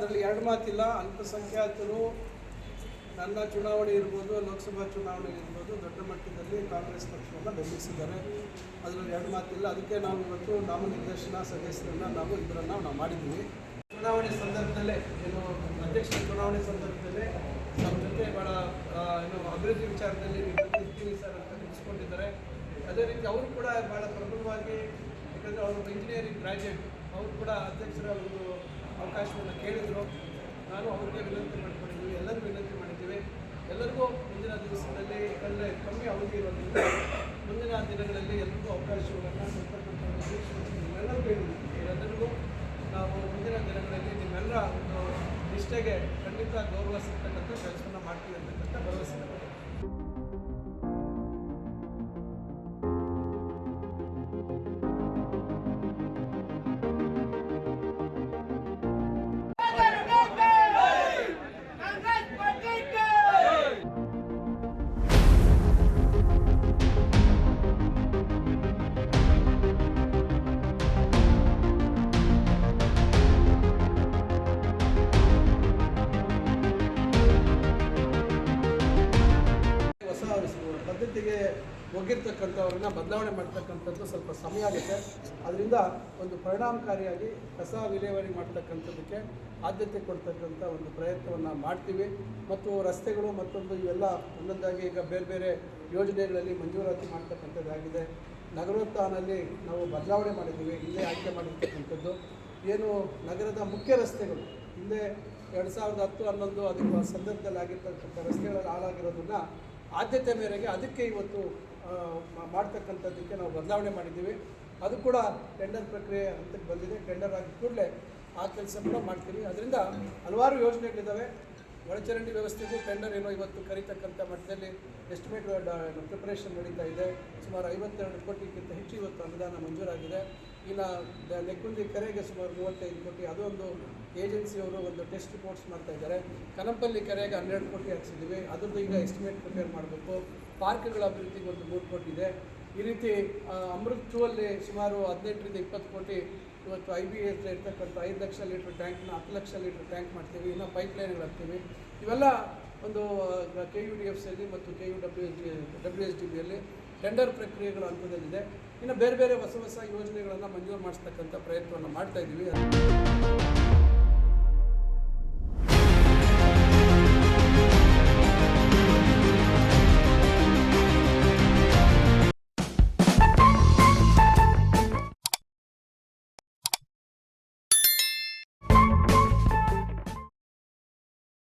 ಅದರಲ್ಲಿ ಎರಡು ಮಾತಿಲ್ಲ. ಅಲ್ಪಸಂಖ್ಯಾತರು ನನ್ನ ಚುನಾವಣೆ ಇರ್ಬೋದು, ಲೋಕಸಭಾ ಚುನಾವಣೆ ಇರ್ಬೋದು, ದೊಡ್ಡ ಮಟ್ಟದಲ್ಲಿ ಕಾಂಗ್ರೆಸ್ ಪಕ್ಷವನ್ನು ಬೆಂಬಲಿಸಿದ್ದಾರೆ. ಅದರಲ್ಲಿ ಎರಡು ಮಾತಿಲ್ಲ. ಅದಕ್ಕೆ ನಾವು ಇವತ್ತು ನಾಮನಿರ್ದೇಶನ ಸದಸ್ಯರನ್ನು ನಾವು ಮಾಡಿದ್ದೀವಿ. ಚುನಾವಣೆ ಸಂದರ್ಭದಲ್ಲೇ ಅಧ್ಯಕ್ಷರ ಚುನಾವಣೆ ಸಂದರ್ಭದಲ್ಲೇ ನಮ್ಮ ಜೊತೆ ಭಾಳ ಅಭಿವೃದ್ಧಿ ವಿಚಾರದಲ್ಲಿ ಇರ್ತೀವಿ ಸರ್ ಅಂತ ತಿಳಿಸ್ಕೊಂಡಿದ್ದಾರೆ. ಅದೇ ರೀತಿ ಅವರು ಕೂಡ ಭಾಳ ಪ್ರಬಲವಾಗಿ, ಯಾಕಂದರೆ ಅವರು ಇಂಜಿನಿಯರಿಂಗ್ ಗ್ರಾಜ್ಯುಯೇಟ್, ಅವರು ಕೂಡ ಅಧ್ಯಕ್ಷರ ಒಂದು ಅವಕಾಶವನ್ನು ಕೇಳಿದರು. ನಾನು ಅವ್ರಿಗೆ ವಿನಂತಿ ಮಾಡ್ಕೊಂಡಿದ್ದೀವಿ, ಎಲ್ಲರಿಗೂ ವಿನಂತಿ ಮಾಡಿದ್ದೀವಿ. ಎಲ್ಲರಿಗೂ ಮುಂದಿನ ದಿವಸದಲ್ಲಿ, ಯಾಕಂದರೆ ಕಮ್ಮಿ ಅವಧಿ ಇರೋದ್ರಿಂದ ಮುಂದಿನ ದಿನಗಳಲ್ಲಿ ಎಲ್ಲರಿಗೂ ಅವಕಾಶಗಳನ್ನು ನಿಮ್ಮೆಲ್ಲರೂ ಕೇಳಿದ್ದೀವಿ. ಎಲ್ಲರಿಗೂ ನಾವು ಮುಂದಿನ ದಿನಗಳಲ್ಲಿ ನಿಮ್ಮೆಲ್ಲರ ಒಂದು ನಿಷ್ಠೆಗೆ ಖಂಡಿತ ಗೌರವ ಸಿಗ್ತಕ್ಕಂಥ ಕೆಲಸವನ್ನು ಮಾಡ್ತೀವಿ ಅಂತಕ್ಕಂಥ ಭರವಸೆ ಇದೆ. ಪದ್ಧತಿಗೆ ಒಗ್ಗಿರ್ತಕ್ಕಂಥವ್ರನ್ನ ಬದಲಾವಣೆ ಮಾಡ್ತಕ್ಕಂಥದ್ದು ಸ್ವಲ್ಪ ಸಮಯ ಆಗುತ್ತೆ. ಅದರಿಂದ ಒಂದು ಪರಿಣಾಮಕಾರಿಯಾಗಿ ಕಸ ವಿಲೇವಾರಿ ಮಾಡ್ತಕ್ಕಂಥದ್ದಕ್ಕೆ ಆದ್ಯತೆ ಕೊಡ್ತಕ್ಕಂಥ ಒಂದು ಪ್ರಯತ್ನವನ್ನು ಮಾಡ್ತೀವಿ. ಮತ್ತು ರಸ್ತೆಗಳು ಮತ್ತೊಂದು ಇವೆಲ್ಲ ಒಂದೊಂದಾಗಿ ಈಗ ಬೇರೆ ಬೇರೆ ಯೋಜನೆಗಳಲ್ಲಿ ಮಂಜೂರಾತಿ ಮಾಡ್ತಕ್ಕಂಥದ್ದಾಗಿದೆ. ನಗರೋತ್ಥಾನಲ್ಲಿ ನಾವು ಬದಲಾವಣೆ ಮಾಡಿದ್ದೀವಿ. ಇಲ್ಲೇ ಆಯ್ಕೆ ಮಾಡಿರ್ತಕ್ಕಂಥದ್ದು ಏನು ನಗರದ ಮುಖ್ಯ ರಸ್ತೆಗಳು ಹಿಂದೆ 2010-11 ಅದಕ್ಕೆ ಸಂದರ್ಭದಲ್ಲಿ ಆಗಿರ್ತಕ್ಕಂಥ ರಸ್ತೆಗಳಲ್ಲಿ ಹಾಳಾಗಿರೋದನ್ನು ಆದ್ಯತೆ ಮೇರೆಗೆ ಅದಕ್ಕೆ ಇವತ್ತು ಮಾಡ್ತಕ್ಕಂಥದ್ದಕ್ಕೆ ನಾವು ಬದಲಾವಣೆ ಮಾಡಿದ್ದೀವಿ. ಅದು ಕೂಡ ಟೆಂಡರ್ ಪ್ರಕ್ರಿಯೆ ಹಂತಕ್ಕೆ ಬಂದಿದೆ. ಟೆಂಡರ್ ಆಗಿದ ಕೂಡಲೇ ಆ ಕೆಲಸ ಕೂಡ ಮಾಡ್ತೀವಿ. ಅದರಿಂದ ಹಲವಾರು ಯೋಜನೆಗಳಿದ್ದಾವೆ. ಒಳಚರಂಡಿ ವ್ಯವಸ್ಥೆಗೂ ಟೆಂಡರ್ ಏನೋ ಇವತ್ತು ಕರೀತಕ್ಕಂಥ ಮಟ್ಟದಲ್ಲಿ ಎಸ್ಟಿಮೇಟ್ ಪ್ರಿಪರೇಷನ್ ನಡೀತಾ ಇದೆ. ಸುಮಾರು 52 ಕೋಟಿಗಿಂತ ಹೆಚ್ಚು ಇವತ್ತು ಅನುದಾನ ಮಂಜೂರಾಗಿದೆ. ಇನ್ನು ನೆಕ್ಕುಂದಿ ಕೆರೆಗೆ ಸುಮಾರು 35 ಕೋಟಿ, ಅದೊಂದು ಏಜೆನ್ಸಿಯವರು ಒಂದು ಟೆಸ್ಟ್ ರಿಪೋರ್ಟ್ಸ್ ಮಾಡ್ತಾ ಇದ್ದಾರೆ. ಕನಂಪಲ್ಲಿ ಕೆರೆಗೆ 12 ಕೋಟಿ ಹಾಕ್ಸಿದ್ದೀವಿ. ಅದರದ್ದು ಈಗ ಎಸ್ಟಿಮೇಟ್ ಪ್ರಿಪೇರ್ ಮಾಡಬೇಕು. ಪಾರ್ಕ್ಗಳ ಅಭಿವೃದ್ಧಿಗೆ ಒಂದು 3 ಕೋಟಿ ಇದೆ. ಈ ರೀತಿ ಅಮೃತ್ 2 ಅಲ್ಲಿ ಸುಮಾರು 18ರಿಂದ 20 ಕೋಟಿ ಇವತ್ತು IBS ಇರ್ತಕ್ಕಂಥ 5 ಲಕ್ಷ ಲೀಟ್ರ್ ಟ್ಯಾಂಕ್ನ 10 ಲಕ್ಷ ಲೀಟ್ರ್ ಟ್ಯಾಂಕ್ ಮಾಡ್ತೀವಿ. ಇನ್ನು ಪೈಪ್ಲೈನ್ಗಳು ಹಾಕ್ತೀವಿ. ಇವೆಲ್ಲ ಒಂದು KUDFCಯಲ್ಲಿ ಮತ್ತು WSDBಯಲ್ಲಿ ಟೆಂಡರ್ ಪ್ರಕ್ರಿಯೆಗಳ ಹಂತದಲ್ಲಿದೆ. ಇನ್ನು ಬೇರೆ ಬೇರೆ ಹೊಸ ಯೋಜನೆಗಳನ್ನು ಮಂಜೂರು ಮಾಡಿಸ್ತಕ್ಕಂಥ ಪ್ರಯತ್ನವನ್ನು ಮಾಡ್ತಾಯಿದ್ದೀವಿ.